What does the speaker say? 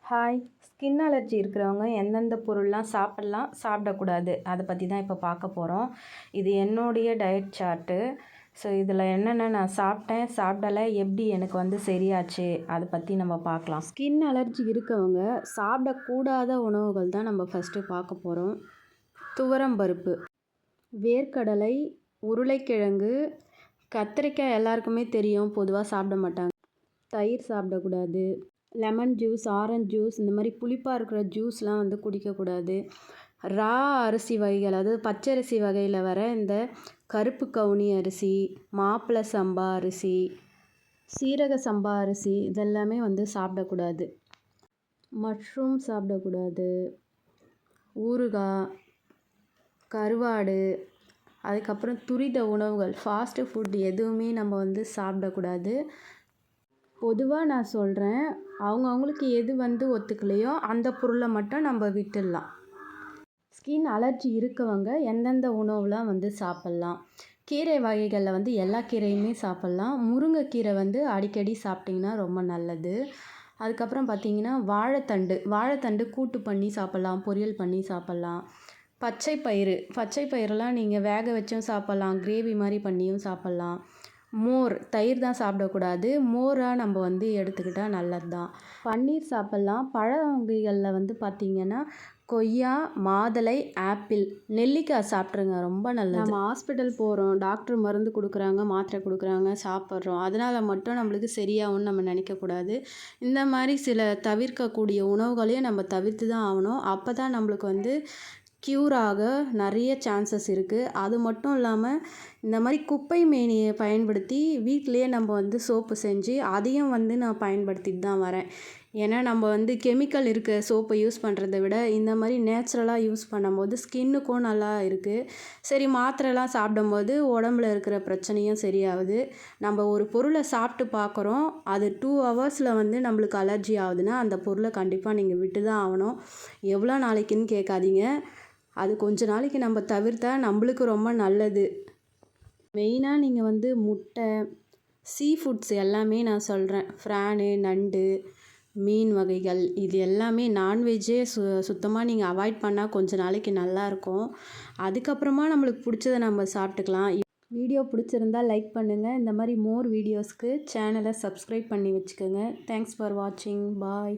Hi. Skin allergy இருக்கிறவங்க எந்தெந்த பொருள்லாம் சாப்பிட்லாம், சாப்பிடக்கூடாது அதை பற்றி தான் இப்போ பார்க்க போகிறோம். இது என்னுடைய டயட் சார்ட்டு. ஸோ இதில் என்னென்ன நான் சாப்பிட்டேன், சாப்பிடலை, எப்படி எனக்கு சரியாச்சு அதை பற்றி நம்ம பார்க்கலாம். ஸ்கின் அலர்ஜி இருக்கவங்க சாப்பிடக்கூடாத உணவுகள் தான் நம்ம ஃபஸ்ட்டு பார்க்க போகிறோம். துவரம்பருப்பு, வேர்க்கடலை, உருளைக்கிழங்கு, கத்திரிக்காய் எல்லாருக்குமே தெரியும், பொதுவாக சாப்பிட மாட்டாங்க. தயிர் சாப்பிடக்கூடாது. லெமன் ஜூஸ், ஆரஞ்சு ஜூஸ், இந்த மாதிரி புளிப்பாக இருக்கிற ஜூஸ்லாம் குடிக்கக்கூடாது. ரா அரிசி வகைகள், அதாவது பச்சரிசி வகையில் வர இந்த கருப்பு கவுனி அரிசி, மாப்பிள்ளை சம்பா அரிசி, சீரக சம்பா அரிசி இதெல்லாமே சாப்பிடக்கூடாது. மஷ்ரூம் சாப்பிடக்கூடாது. ஊறுகாய், கருவாடு, அதுக்கப்புறம் துரித உணவுகள், ஃபாஸ்ட்டு ஃபுட் எதுவுமே நம்ம சாப்பிடக்கூடாது. பொதுவாக நான் சொல்கிறேன், அவங்கவுங்களுக்கு எது ஒத்துக்கலையோ அந்த பொருளை மட்டும் நம்ம விட்டுடலாம். ஸ்கின் அலர்ஜி இருக்கவங்க எந்தெந்த உணவுலாம் சாப்பிட்லாம். கீரை வகைகளில் எல்லா கீரையுமே சாப்பிட்லாம். முருங்கைக்கீரை அடிக்கடி சாப்பிட்டிங்கன்னா ரொம்ப நல்லது. அதுக்கப்புறம் பார்த்திங்கன்னா வாழைத்தண்டு கூட்டு பண்ணி சாப்பிட்லாம், பொரியல் பண்ணி சாப்பிட்லாம். பச்சை பயிரெலாம் நீங்கள் வேக வச்சும் சாப்பிட்லாம், கிரேவி மாதிரி பண்ணியும் சாப்பிட்லாம். தயிர் தான் சாப்பிடக்கூடாது. மோராக நம்ம எடுத்துக்கிட்டால் நல்லது தான். பன்னீர் சாப்பிட்லாம். பழ வகைகளில் பார்த்திங்கன்னா கொய்யா, மாதுளை, ஆப்பிள், நெல்லிக்காய் சாப்பிட்ருங்க, ரொம்ப நல்லது. நம்ம ஹாஸ்பிட்டல் போகிறோம், டாக்டர் மருந்து கொடுக்குறாங்க, மாத்திரை கொடுக்குறாங்க, சாப்பிட்றோம், அதனால் மட்டும் நம்மளுக்கு சரியாகும்னு நம்ம நினைக்கக்கூடாது. இந்த மாதிரி சில தவிர்க்கக்கூடிய உணவுகளையும் நம்ம தவிர்த்து தான் ஆகணும். அப்போ தான் நம்மளுக்கு க்யூர் ஆக நிறைய சான்சஸ் இருக்குது. அது மட்டும் இல்லாமல் இந்த மாதிரி குப்பை மேனியை பயன்படுத்தி வீட்டிலையே நம்ம சோப்பு செஞ்சு அதையும் நான் பயன்படுத்திட்டு தான் வரேன். ஏன்னா நம்ம கெமிக்கல் இருக்க சோப்பை யூஸ் பண்ணுறத விட இந்த மாதிரி நேச்சுரலாக யூஸ் பண்ணும்போது ஸ்கின்னுக்கும் நல்லா இருக்குது. சரி, மாத்திரைலாம் சாப்பிடும்போது உடம்புல இருக்கிற பிரச்சனையும் சரியாகுது. நம்ம ஒரு பொருளை சாப்பிட்டு பார்க்குறோம், அது 2 ஹவர்ஸில் நம்மளுக்கு அலர்ஜி ஆகுதுன்னா அந்த பொருளை கண்டிப்பாக நீங்கள் விட்டு தான் ஆகணும். எவ்வளோ நாளைக்குன்னு கேட்காதீங்க. அது கொஞ்ச நாளைக்கு நம்ம தவிர்த்தா நம்மளுக்கு ரொம்ப நல்லது. மெயினாக நீங்கள் முட்டை, சீ ஃபுட்ஸ் எல்லாமே நான் சொல்கிறேன். ஃப்ரானு, நண்டு, மீன் வகைகள் இது எல்லாமே நான்வெஜ்ஜே சுத்தமாக நீங்கள் அவாய்ட் பண்ணால் கொஞ்ச நாளைக்கு நல்லாயிருக்கும். அதுக்கப்புறமா நம்மளுக்கு பிடிச்சத நம்ம சாப்பிட்டுக்கலாம். வீடியோ பிடிச்சிருந்தா லைக் பண்ணுங்கள். இந்த மாதிரி மோர் வீடியோஸ்க்கு சேனலை சப்ஸ்கிரைப் பண்ணி வச்சுக்கோங்க. தேங்க்ஸ் ஃபார் வாட்சிங். பாய்.